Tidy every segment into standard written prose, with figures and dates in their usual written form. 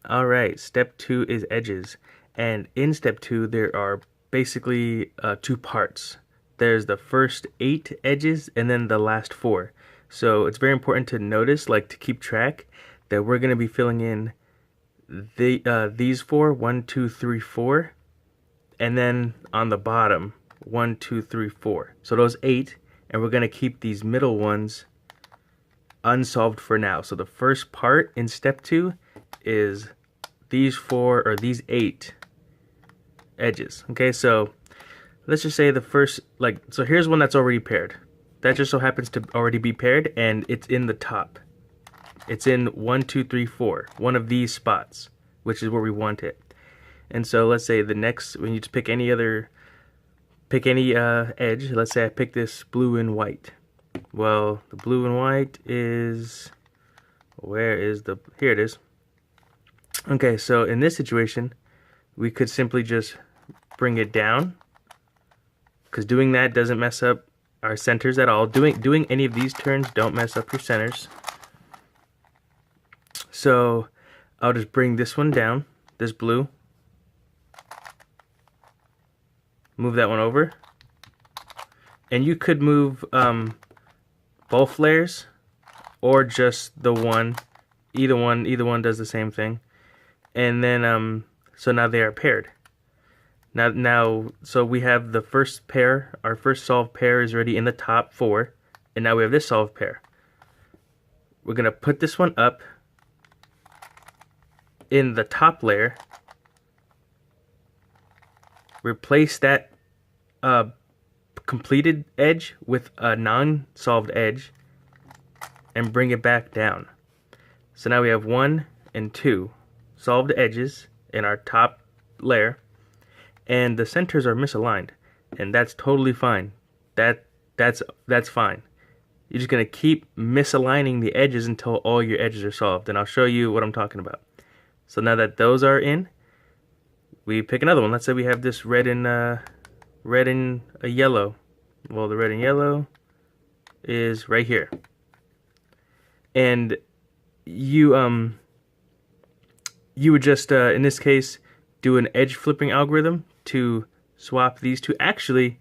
Alright, step 2 is edges. And in step 2, there are basically two parts. There's the first 8 edges and then the last 4. So it's very important to notice, like to keep track, that we're going to be filling in these 4, 1, 2, 3, 4, and then on the bottom, 1, 2, 3, 4. So those 8, and we're going to keep these middle ones unsolved for now. So the first part in step 2 is these 4 or these 8 edges. Okay, so let's just say the first, so here's one that's already paired. That just so happens to already be paired, and it's in the top. It's in 1, 2, 3, 4, one of these spots, which is where we want it. And so let's say the next, when you just pick any edge. Let's say I pick this blue and white. Well, the blue and white is, where is the, here it is. Okay, so in this situation, we could simply just bring it down, because doing that doesn't mess up our centers at all. Doing any of these turns don't mess up your centers. So I'll just bring this one down, this blue, move that one over, and you could move both layers or just the one. Either one does the same thing. And then so now they are paired. Now so we have the first pair, our first solved pair is already in the top 4, and now we have this solved pair. We're gonna put this one up in the top layer, replace that completed edge with a non-solved edge, and bring it back down. So now we have 1 and 2 solved edges in our top layer, and the centers are misaligned, and that's totally fine. That's fine. You're just gonna keep misaligning the edges until all your edges are solved, and I'll show you what I'm talking about. So now that those are in, we pick another one. Let's say we have this red and a yellow. Well, the red and yellow is right here, and you would just in this case do an edge flipping algorithm to swap these two. Actually,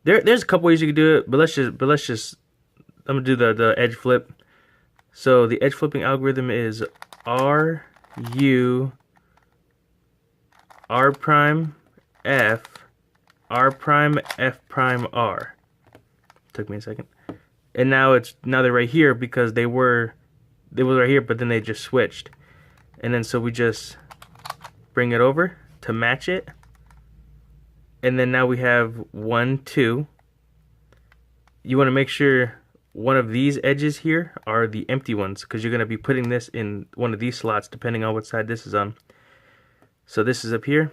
there's a couple ways you could do it, but let's just I'm gonna do the edge flip. So the edge flipping algorithm is R U R prime F R prime F prime R. Took me a second. And now they're right here because they were right here, but then they just switched. And then so we just bring it over to match it. And then now we have 1, 2. You want to make sure one of these edges here are the empty ones, because you're going to be putting this in one of these slots depending on what side this is on. So this is up here.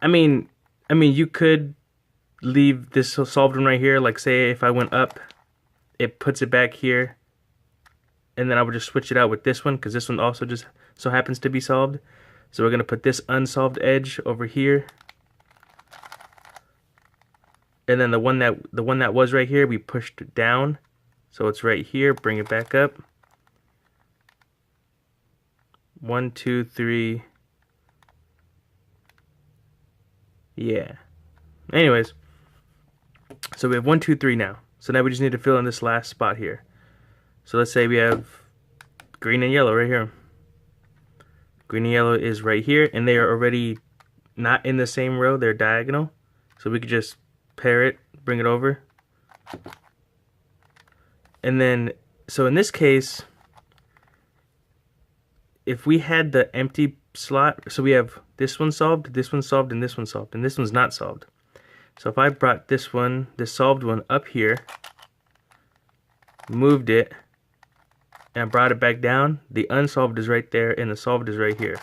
I mean you could leave this solved one right here. Like say if I went up, it puts it back here, and then I would just switch it out with this one, because this one also just so happens to be solved. So we're going to put this unsolved edge over here, and then the one that was right here, we pushed down, so it's right here. Bring it back up. 1, 2, 3. Yeah. Anyways, so we have 1, 2, 3 now. So now we just need to fill in this last spot here. So let's say we have green and yellow right here. Green and yellow is right here, and they are already not in the same row. They're diagonal. So we could just pair it, bring it over. And then, so in this case, if we had the empty slot, so we have this one solved, and this one solved, and this one's not solved. So if I brought this solved one up here, moved it, and I brought it back down, the unsolved is right there, and the solved is right here.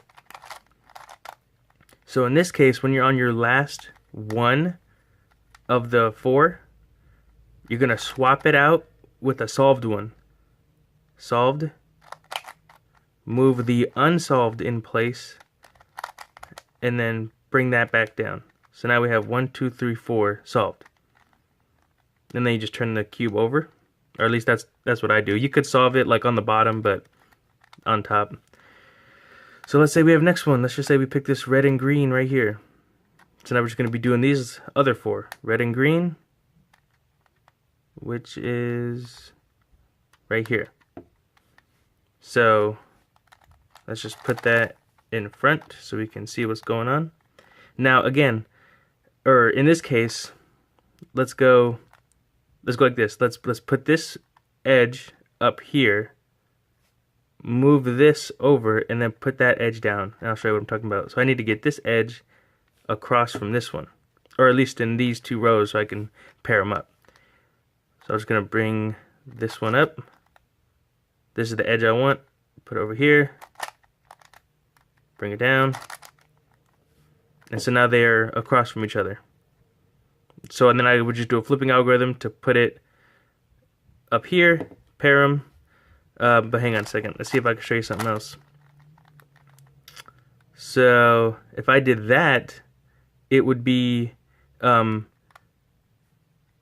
So in this case, when you're on your last one of the 4, you're going to swap it out with a solved one. Solved. Move the unsolved in place, and then bring that back down. So now we have 1, 2, 3, 4 solved. And then you just turn the cube over, or at least that's what I do. You could solve it like on the bottom, but on top. So let's say we have next one. Let's just say we pick this red and green right here. So now we're just going to be doing these other four. Red and green, which is right here. So let's just put that in front so we can see what's going on. Now again, or in this case, let's go like this. Let's put this edge up here, move this over, and then put that edge down. And I'll show you what I'm talking about. So I need to get this edge across from this one, or at least in these two rows so I can pair them up. So I'm just going to bring this one up. This is the edge I want. Put it over here. Bring it down. And so now they're across from each other. So and then I would just do a flipping algorithm to put it up here, pair them. But hang on a second. Let's see if I can show you something else. So if I did that, it would be in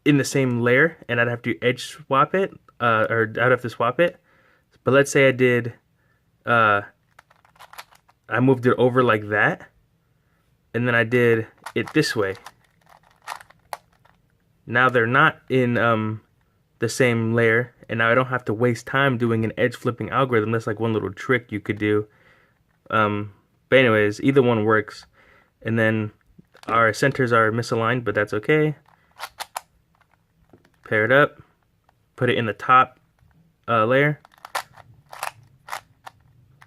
the same layer, and I'd have to edge swap it, or I'd have to swap it. But let's say I did, I moved it over like that, and then I did it this way. Now they're not in the same layer, and now I don't have to waste time doing an edge flipping algorithm. That's like one little trick you could do. But anyways, either one works. And then our centers are misaligned, but that's okay. Pair it up, put it in the top layer,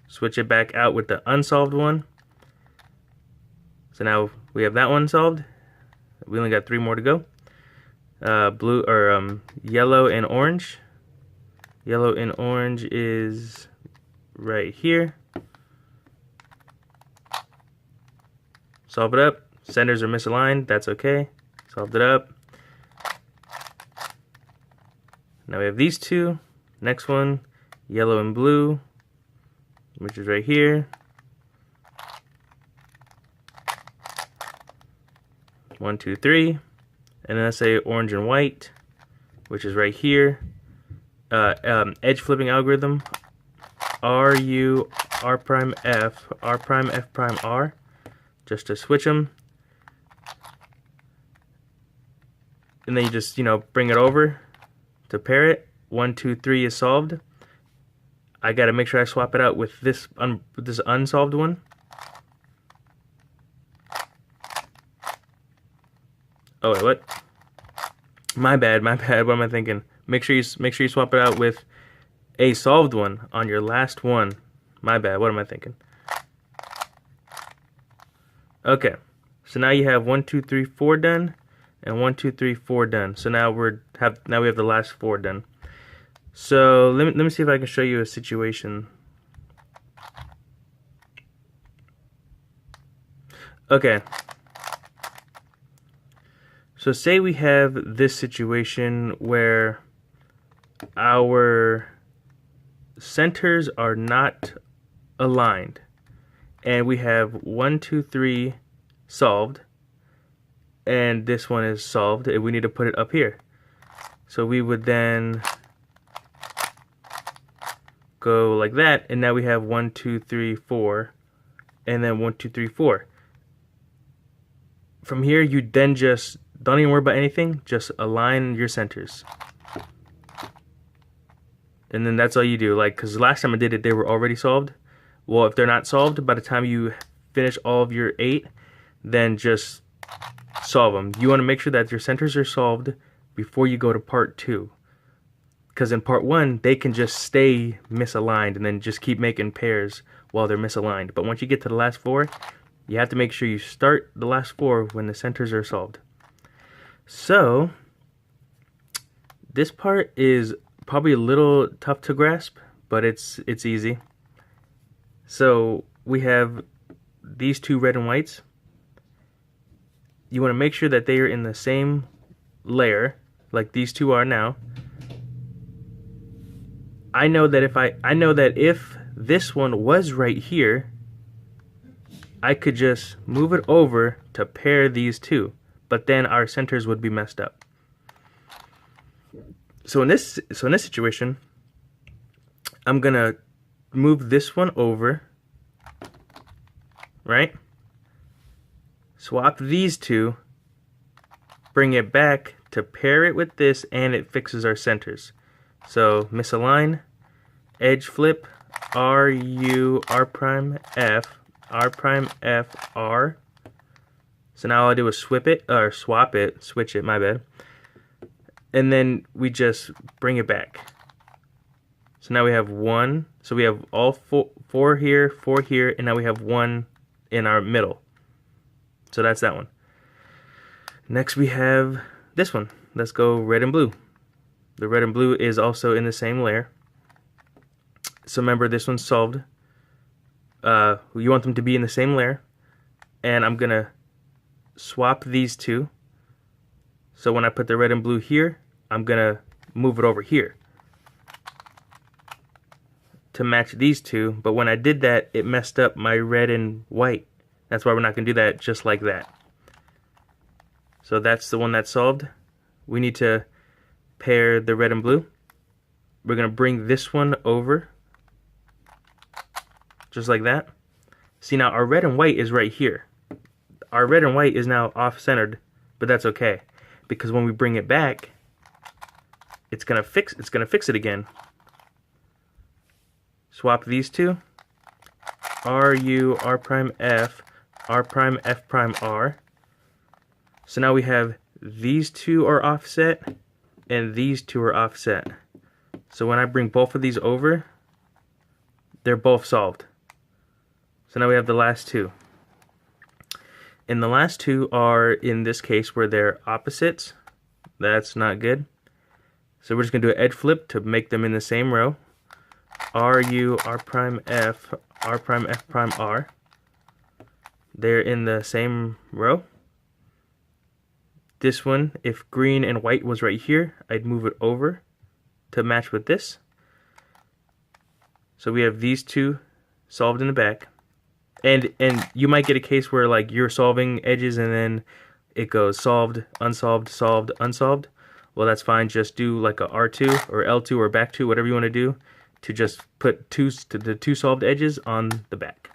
switch it back out with the unsolved one. So now we have that one solved. We only got 3 more to go. Blue or yellow and orange. Yellow and orange is right here. Solve it up. Centers are misaligned. That's okay. Solved it up. Now we have these two. Next one, yellow and blue, which is right here. 1, 2, 3. And then let's say orange and white, which is right here. Edge flipping algorithm. RU R prime F R prime F prime R, just to switch them. And then you just bring it over to pair it. 1, 2, 3 is solved. I got to make sure I swap it out with this unsolved one. Oh wait, what? My bad. What am I thinking? Make sure you swap it out with a solved one on your last one. My bad. What am I thinking? Okay, so now you have 1, 2, 3, 4 done, and 1, 2, 3, 4 done. So now we have the last 4 done. So let me see if I can show you a situation. Okay. So say we have this situation where our centers are not aligned, and we have 1, 2, 3 solved, and this one is solved, and we need to put it up here. So we would then go like that, and now we have 1, 2, 3, 4, and then 1, 2, 3, 4. From here, you then just don't even worry about anything, just align your centers. And then that's all you do. Like, because the last time I did it, they were already solved. Well, if they're not solved, by the time you finish all of your 8, then just solve them. You want to make sure that your centers are solved before you go to part 2. Because in part 1, they can just stay misaligned and then just keep making pairs while they're misaligned. But once you get to the last 4, you have to make sure you start the last 4 when the centers are solved. So this part is probably a little tough to grasp, but it's easy. So we have these 2 red and whites. You want to make sure that they are in the same layer, like these 2 are now. I know that if this one was right here, I could just move it over to pair these 2, but then our centers would be messed up. So in this situation, I'm gonna move this one over right? Swap these two, bring it back to pair it with this, and it fixes our centers. So misalign, edge flip, R, U, R prime, F, R prime, F, R. So now all I do is switch it, my bad. And then we just bring it back. So now we have one, so we have all four here, and now we have one in our middle. So that's that one. Next we have this one. Let's go red and blue. The red and blue is also in the same layer. So remember, this one's solved. You want them to be in the same layer. And I'm going to swap these two. So when I put the red and blue here, I'm going to move it over here to match these two. But when I did that, it messed up my red and white. That's why we're not going to do that just like that. So that's the one that's solved. We need to pair the red and blue. We're going to bring this one over, just like that. See, now our red and white is right here. Our red and white is now off-centered, but that's okay, because when we bring it back, it's gonna fix it again. Swap these two. R, U, R prime, F, R prime, F prime, R. So now we have these two are offset and these two are offset. So when I bring both of these over, they're both solved. So now we have the last two. And the last two are, in this case, where they're opposites. That's not good. So we're just going to do an edge flip to make them in the same row. R, U, R prime, F, R prime, F prime, R. They're in the same row. This one, if green and white was right here, I'd move it over to match with this. So we have these two solved in the back. And you might get a case where like you're solving edges and then it goes solved, unsolved, solved, unsolved. Well, that's fine. Just do like a R2 or L2 or back 2, whatever you want to do, to just put the two solved edges on the back.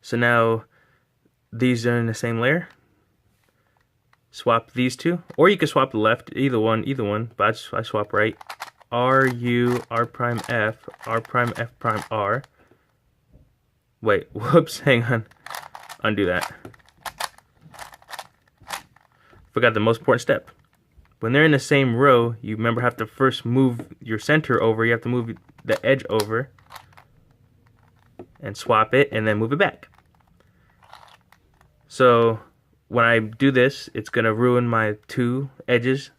So now these are in the same layer. Swap these two, or you can swap left, either one, but I swap right. R, U, R prime, F, R prime, F prime, R. Wait, whoops, hang on. Undo that. Forgot the most important step. When they're in the same row, you remember have to first move your center over. You have to move the edge over and swap it and then move it back. So when I do this, it's going to ruin my two edges,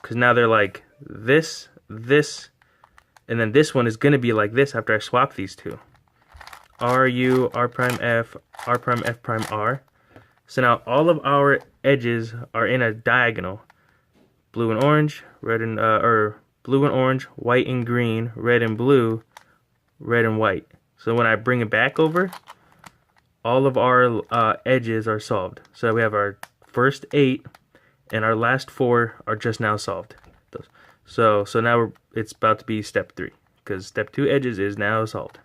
because now they're like this, and then this one is going to be like this after I swap these two. R, U, R prime, F, R prime, F prime, R. So now all of our edges are in a diagonal. Blue and orange, red and blue and orange, white and green, red and blue, red and white. So when I bring it back over, all of our edges are solved. So we have our first 8 and our last 4 are just now solved. So now it's about to be step 3, because step 2 edges is now solved.